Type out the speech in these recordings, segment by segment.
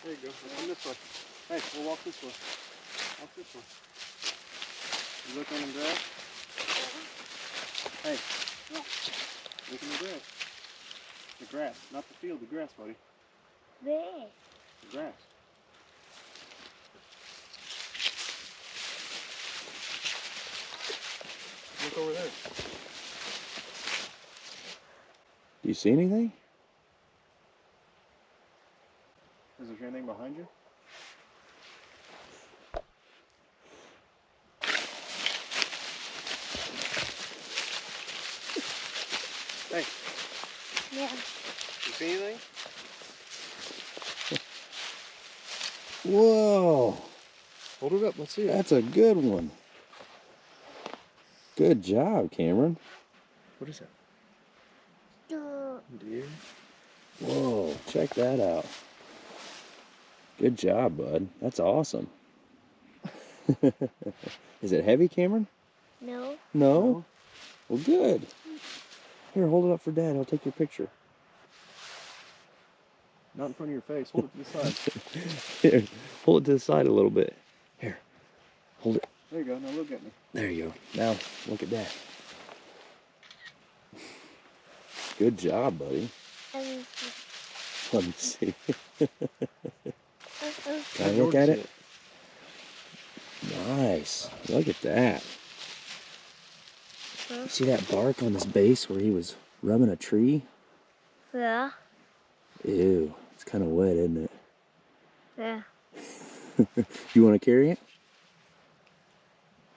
There you go. Let's come this way. Hey, we'll walk this way. Walk this way. You look on the grass? Hey. Yeah. Look in the grass. The grass, not the field, the grass, buddy. Where? The grass. Look over there. Do you see anything? Is there anything behind you? Hey. Yeah. You see anything? Whoa, Hold it up, let's see it. that's a good one. Good job, Cameron. What is that? Two. Deer? Whoa, check that out. Good job, bud. That's awesome. Is it heavy, Cameron? No. No? Well, good. Here, hold it up for Dad. He'll take your picture. Not in front of your face. Hold it to the side. Here, hold it to the side a little bit. Here, hold it. There you go. Now look at me. There you go. Now, look at that. Good job, buddy. Let me see. Can I look at it? Nice. Look at that. Huh? See that bark on this base where he was rubbing a tree? Yeah. Ew. It's kind of wet, isn't it? Yeah. You want to carry it?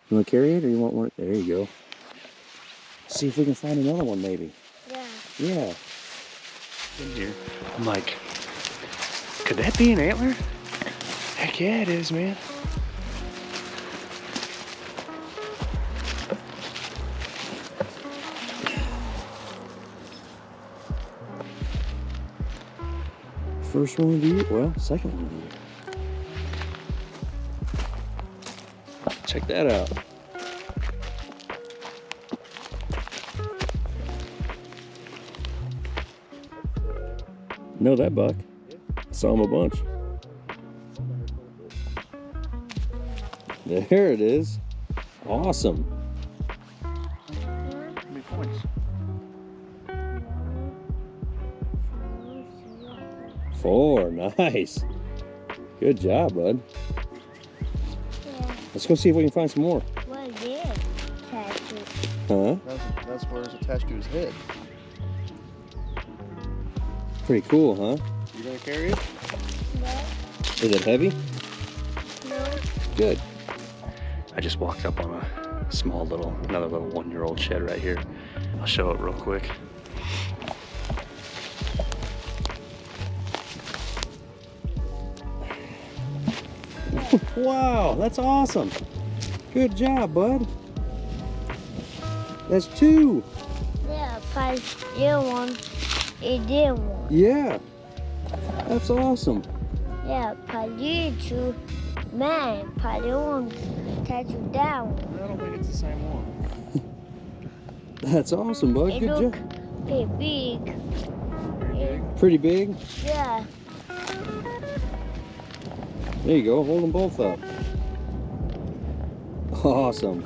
You want to carry it or you want one? There you go. See if we can find another one maybe. Yeah. Yeah. In here. I'm like, could that be an antler? Heck yeah, it is, man. First one of the year. Well, second one of the year. Check that out. Know that buck? I saw him a bunch. There it is. Awesome. How many points? 4. Nice. Good job, bud. Yeah. Let's go see if we can find some more. What is it? Tattoo. Huh? That's where it's attached to his head. Pretty cool, huh? You gonna carry it? No. Is it heavy? No. Good. I just walked up on a small another little 1-year-old shed right here. I'll show it real quick. Wow, that's awesome. Good job, bud. That's 2. Yeah, but it one. It did one. Yeah. That's awesome. Yeah, but you two, man, but it one tattoo that one. I don't think it's the same one. That's awesome, bud. It Good look job. big. Pretty big. Yeah. There you go. Hold them both up. Awesome.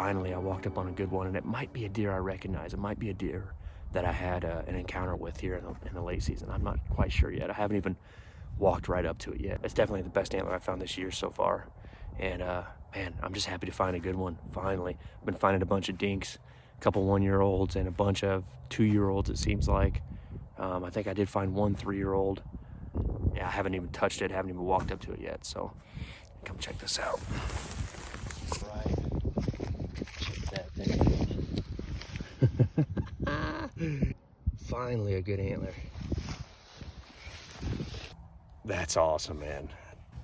finally I walked up on a good one, and it might be a deer I recognize. It might be a deer that I had an encounter with here in the late season. I'm not quite sure yet. I haven't even walked right up to it yet. It's definitely the best antler I've found this year so far. And man, I'm just happy to find a good one, finally. I've been finding a bunch of dinks, a couple 1-year-olds, and a bunch of 2-year-olds, it seems like. I think I did find one 3-year-old. Yeah, I haven't even touched it, haven't even walked up to it yet, so come check this out. Right. Check that thing. Finally a good antler. That's awesome, man.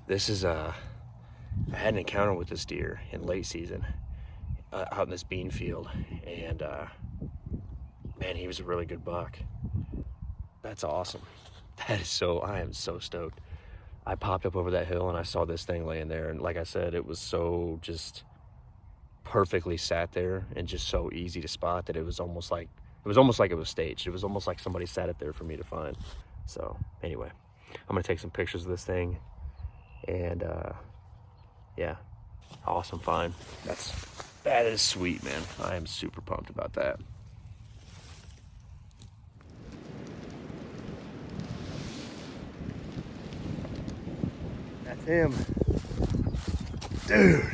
This is I had an encounter with this deer in late season out in this bean field, and man, he was a really good buck. That's awesome. That is so, I am so stoked. I popped up over that hill and I saw this thing laying there, and like I said, it was so just perfectly sat there and just so easy to spot that it was almost like it was staged. It was almost like somebody sat it there for me to find. So anyway, I'm gonna take some pictures of this thing, and yeah, awesome find. That is sweet, man. I am super pumped about that. That's him. Dude.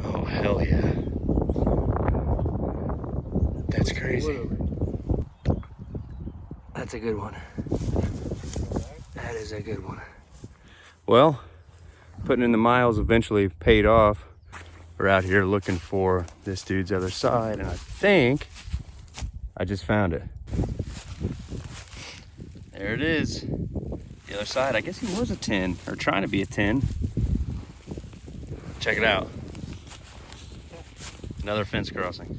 Oh, hell yeah. That's crazy. That's a good one. That is a good one. Well, putting in the miles eventually paid off. We're out here looking for this dude's other side, and I think I just found it. There it is. The other side. I guess he was a 10, or trying to be a 10. Check it out. Another fence crossing.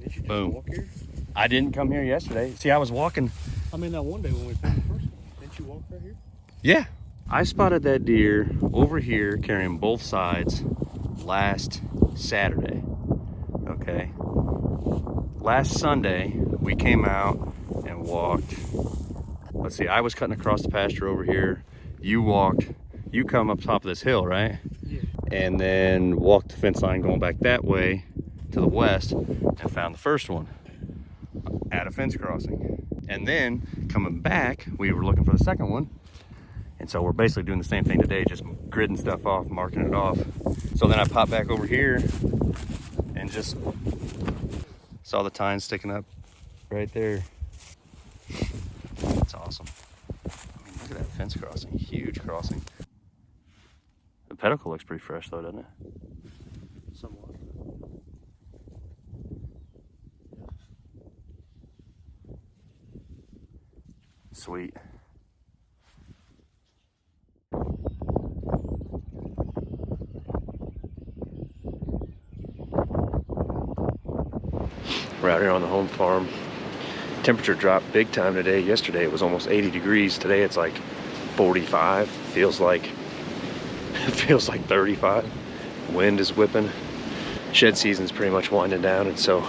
Did you just Boom. walk here? I didn't come here yesterday. See, I was walking. I mean, that one day when we found the first one, didn't you walk right here? Yeah. I spotted that deer over here carrying both sides last Saturday. Okay. Last Sunday, we came out and walked. Let's see, I was cutting across the pasture over here. You come up top of this hill, right? Yeah. And then walked the fence line going back that way to the west and found the first one at a fence crossing. And then coming back, we were looking for the second one. And so we're basically doing the same thing today, just gridding stuff off, marking it off. So then I popped back over here and just saw the tine sticking up right there. That's awesome. I mean, look at that fence crossing, huge crossing. The pedicle looks pretty fresh though, doesn't it? Somewhat. Sweet. We're out here on the home farm. Temperature dropped big time today. Yesterday it was almost 80 degrees. Today it's like 45. Feels like 35. Wind is whipping. Shed season's pretty much winding down, and so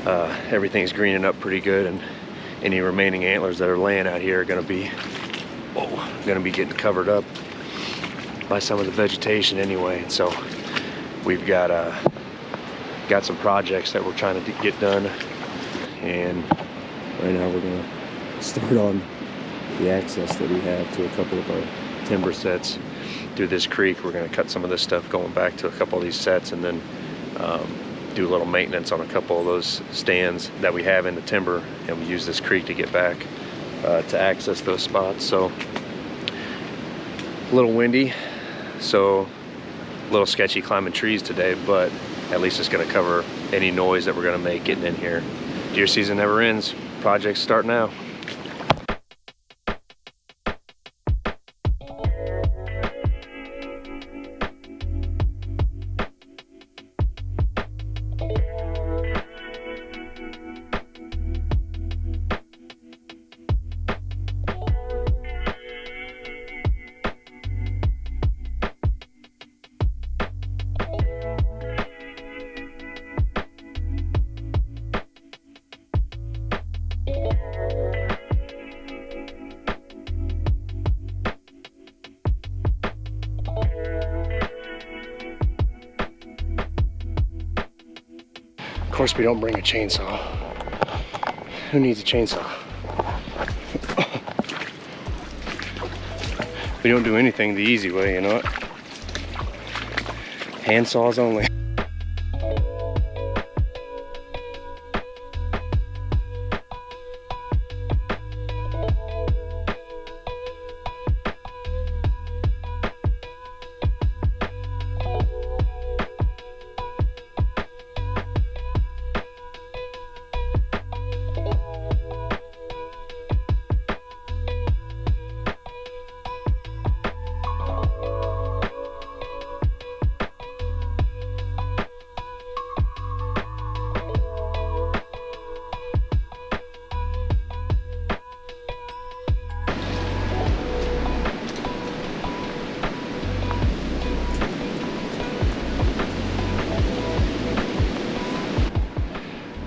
everything's greening up pretty good, and any remaining antlers that are laying out here are gonna be getting covered up by some of the vegetation anyway. And so we've got some projects that we're trying to get done, and right now we're gonna start on the access that we have to a couple of our timber sets through this creek. We're gonna cut some of this stuff going back to a couple of these sets, and then do a little maintenance on a couple of those stands that we have in the timber, and we use this creek to get back to access those spots. So a little windy, so a little sketchy climbing trees today, but at least it's going to cover any noise that we're going to make getting in here. Deer season never ends. Projects start now. course, we don't bring a chainsaw. Who needs a chainsaw? We don't do anything the easy way, you know what? Hand saws only.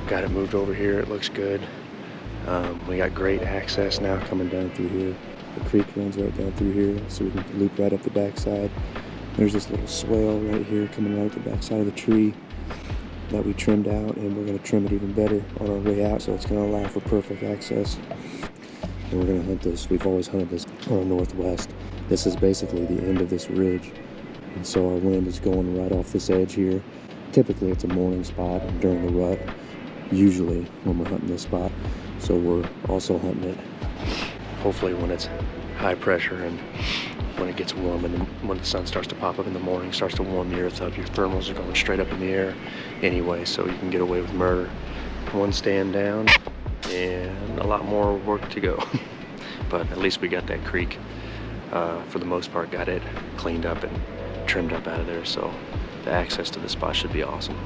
Got it moved over here, it looks good. We got great access now coming down through here. The creek runs right down through here, so we can loop right up the backside. There's this little swale right here coming right up the backside of the tree that we trimmed out, and we're going to trim it even better on our way out, so it's going to allow for perfect access. And we're going to hunt this. We've always hunted this on the northwest. This is basically the end of this ridge, and so our wind is going right off this edge here. Typically it's a morning spot during the rut, usually when we're hunting this spot. So we're also hunting it hopefully when it's high pressure and when it gets warm, and when the sun starts to pop up in the morning, starts to warm the earth up. Your thermals are going straight up in the air anyway, so you can get away with murder. One stand down and a lot more work to go. But at least we got that creek, for the most part, got it cleaned up and trimmed up out of there, so the access to the spot should be awesome.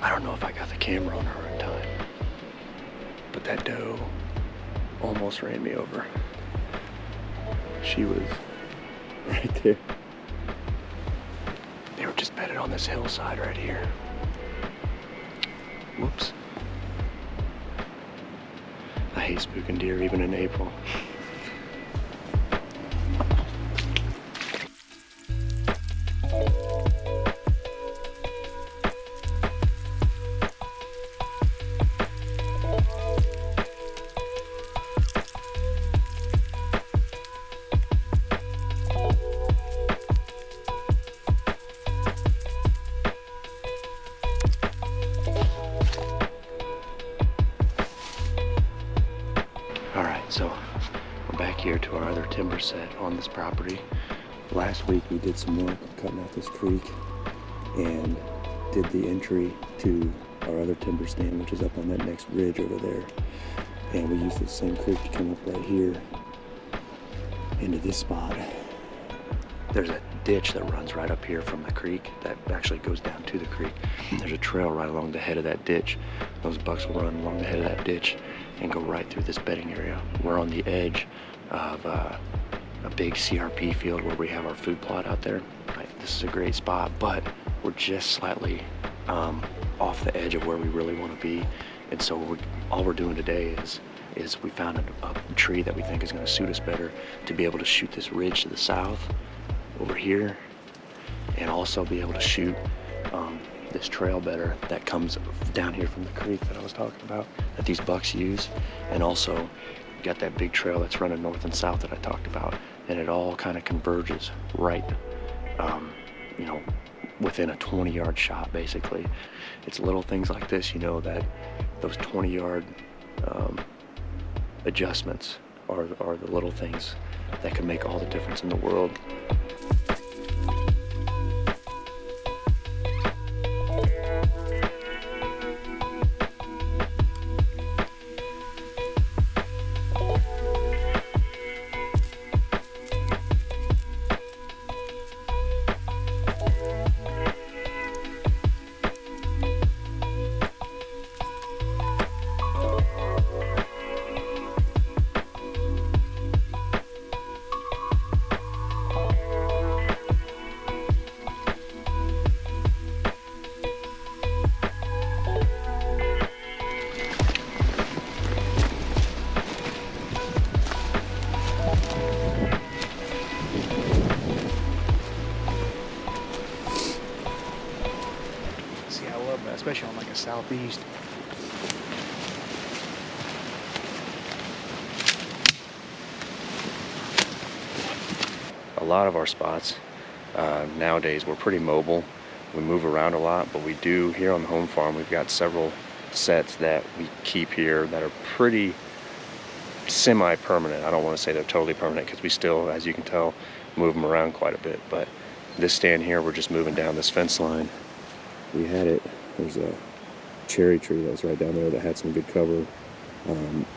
I don't know if I got the camera on her in time, but that doe almost ran me over. She was right there. They were just bedded on this hillside right here. Whoops. I hate spooking deer even in April. So we're back here to our other timber set on this property. Last week we did some work cutting out this creek and did the entry to our other timber stand, which is up on that next ridge over there. And we used the same creek to come up right here into this spot. There's a ditch that runs right up here from the creek that actually goes down to the creek. There's a trail right along the head of that ditch. Those bucks will run along the head of that ditch and go right through this bedding area. We're on the edge of a big CRP field where we have our food plot out there. This is a great spot, but we're just slightly off the edge of where we really want to be. And so all we're doing today is we found a tree that we think is going to suit us better to be able to shoot this ridge to the south over here, and also be able to shoot this trail better that comes down here from the creek that I was talking about, that these bucks use. And also got that big trail that's running north and south that I talked about, and it all kind of converges right, you know, within a 20-yard shot basically. It's little things like this, you know, that those 20-yard adjustments are the little things that can make all the difference in the world. Especially on like a southeast. A lot of our spots nowadays, we're pretty mobile. We move around a lot, but we do here on the home farm, we've got several sets that we keep here that are pretty semi-permanent. I don't want to say they're totally permanent because we still, as you can tell, move them around quite a bit. But this stand here, we're just moving down this fence line. We had it, there's a cherry tree that was right down there that had some good cover.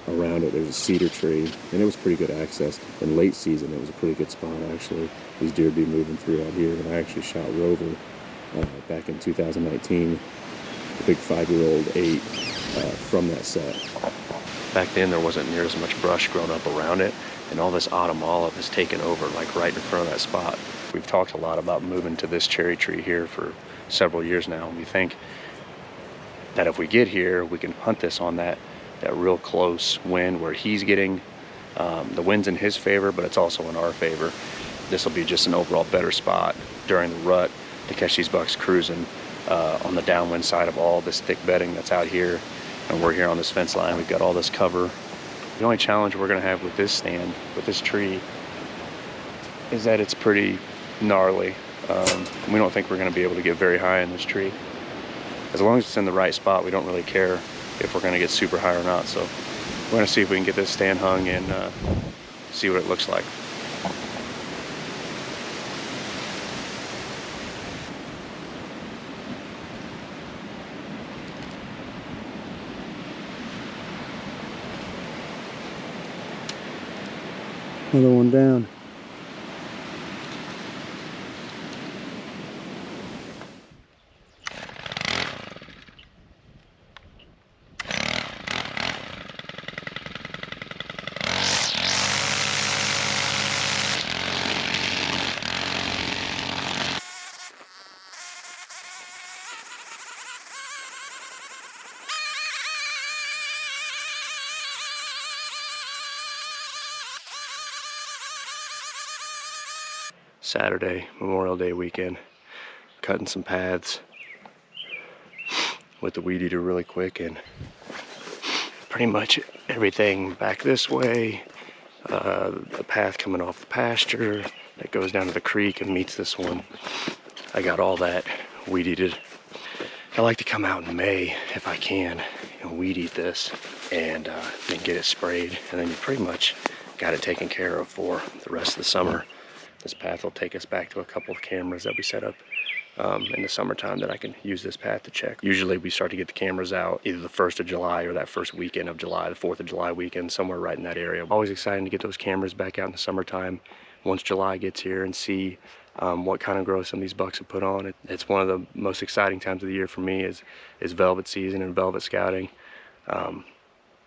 Around it there's a cedar tree, and it was pretty good access. In late season it was a pretty good spot actually. These deer would be moving through out here, and I actually shot Rover back in 2019, a big 5-year-old 8 from that set. Back then there wasn't near as much brush grown up around it, and all this autumn olive has taken over like right in front of that spot. We've talked a lot about moving to this cherry tree here for several years now, and we think that if we get here we can hunt this on that real close wind where he's getting the wind's in his favor, but it's also in our favor. This will be just an overall better spot during the rut to catch these bucks cruising on the downwind side of all this thick bedding that's out here. And we're here on this fence line, we've got all this cover. The only challenge we're gonna have with this stand, with this tree, is that it's pretty gnarly. We don't think we're gonna be able to get very high in this tree. As long as it's in the right spot, we don't really care if we're gonna get super high or not. So we're gonna see if we can get this stand hung and see what it looks like. Another one down. Saturday, Memorial Day weekend, cutting some paths with the weed eater really quick, and pretty much everything back this way, the path coming off the pasture that goes down to the creek and meets this one. I got all that weed eated. I like to come out in May if I can and weed eat this and then get it sprayed, and then you pretty much got it taken care of for the rest of the summer. This path will take us back to a couple of cameras that we set up in the summertime that I can use this path to check. Usually we start to get the cameras out either the 1st of July or that first weekend of July, the 4th of July weekend, somewhere right in that area. Always exciting to get those cameras back out in the summertime once July gets here and see what kind of growth some of these bucks have put on. It's one of the most exciting times of the year for me is velvet season and velvet scouting.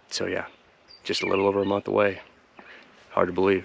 So yeah, just a little over a month away. Hard to believe.